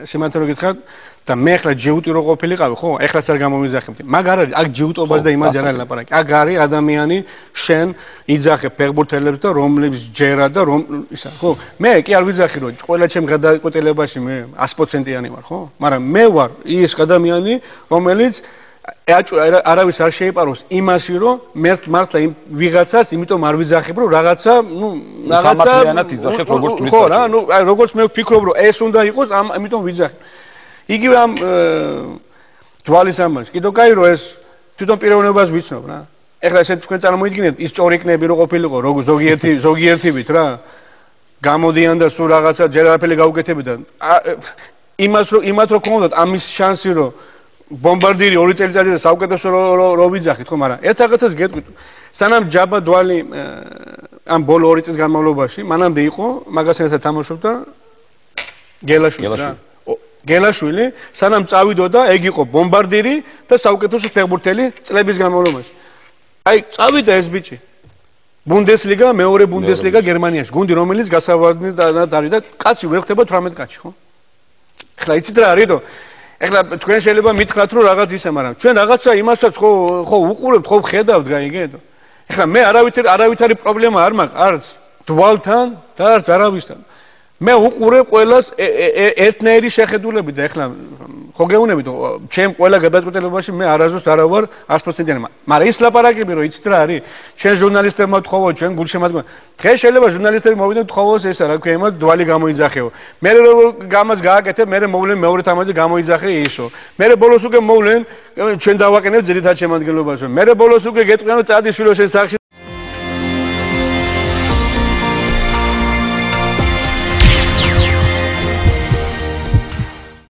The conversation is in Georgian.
სიმართლე რომ გითხრათ და მე ახლა ჯეუტი რო ყოფილიყავი, ხო? ეხლაც არ გამომიძახებდი. მაგ არ არის, აქ ჯეუტობას და იმაზე არ არის ლაპარაკი. აქ არის ადამიანი, შენ იძახე ფეხბურთელებს და რომლებს ჯერა და რომ ისა, ხო? მე კი არ ვიძახი რომ ყველა ჩემ გადაკვეთილებაში მე 100%-იანი ვარ, ხო? მაგრამ მე ვარ ის ადამიანი, რომელიც არავის არ შეიპაროს იმაში, რომ მართლა იმ ვიღაცას, იმიტომ არ ვიძახებ, რომ რაღაცა, სამართლიანად იძახეთ, როგორც თქვით. ხო რა, როგორც მე ვფიქრობ, რომ ეს უნდა იყოს, ამიტომ ვიძახებ. იგივე ამ დვალის ამბავს. კიდევ კაი რომ ეს თვითონ პიროვნებას ვიცნობ რა. ეხლა ესე თქვენ წარმოიდგინეთ, ის ჭორიკნები რო ყოფილიყო, როგორ ზოგიერთივით რა. გამოდიან და სულ რაღაცა ჯერ არაფერი გაუკეთებდნენ. იმათ რო ქონდათ ამის შანსი რომ ბომბარდირი 2 წელიწადია საუკეთესო რო ვიძახით, ხო, მაგრამ ერთ რაღაცას გეტყვით. სანამ ჯაბა დვალი ამ ბოლო 2 წლის განმავლობაში, მანამდე იყო, მაგასთან ერთად თამაშობდა გელაშვილი. გელაშვილი, სანამ წავიდოდა, ეგ იყო ბომბარდირი და საუკეთესო ფეხბურთელი წლების განმავლობაში. აი, წავიდა ეს ბიჭი. ბუნდესლიგა, მეორე ბუნდესლიგა გერმანიაში. გუნდი, რომელიც გასავარდნად არის და კაცი ვერ ხდება 18 კაცი, ხო? ეხლა იცით რა არის, რომ ეხლა თქვენ შეიძლება მითხრათ, რომ რაღაც ისე, მაგრამ ჩვენ რაღაცა იმასაც ხო უყურებთ, ხო ვხედავთ, გაიგეთ? ეხლა მე არავითარი პრობლემა არ მაქვს, არც დვალთან და არც არავისთან. მე უყურებ ყველას ერთნაირი შეხედულებით და ეხლა ხო გეუბნებით, ჩემ ყველა გადაწყვეტილებაში მე არასდროს არ ვარ 100%-იანი, მაგრამ ის ლაპარაკები რომ იცით რა არის, ჩვენ ჟურნალისტებმა ვთხოვოთ, ჩვენ გულშემატკივრებმა. დღეს შეიძლება ჟურნალისტები მოვიდნენ ვთხოვოს ესა რა ქვია, იმათ დვალი გამოიძახეო. მე რომ გამას გააკეთებ, მე მოვლენ მეორე თამაშზე გამოიძახე ისო. მე ბოლოს უკვე მოვლენ ჩვენ დავაყენებ ძირითად შემადგენლობაში. მე ბოლოს უკვე გეტყვიან რომ წადი შვილო შენ სახში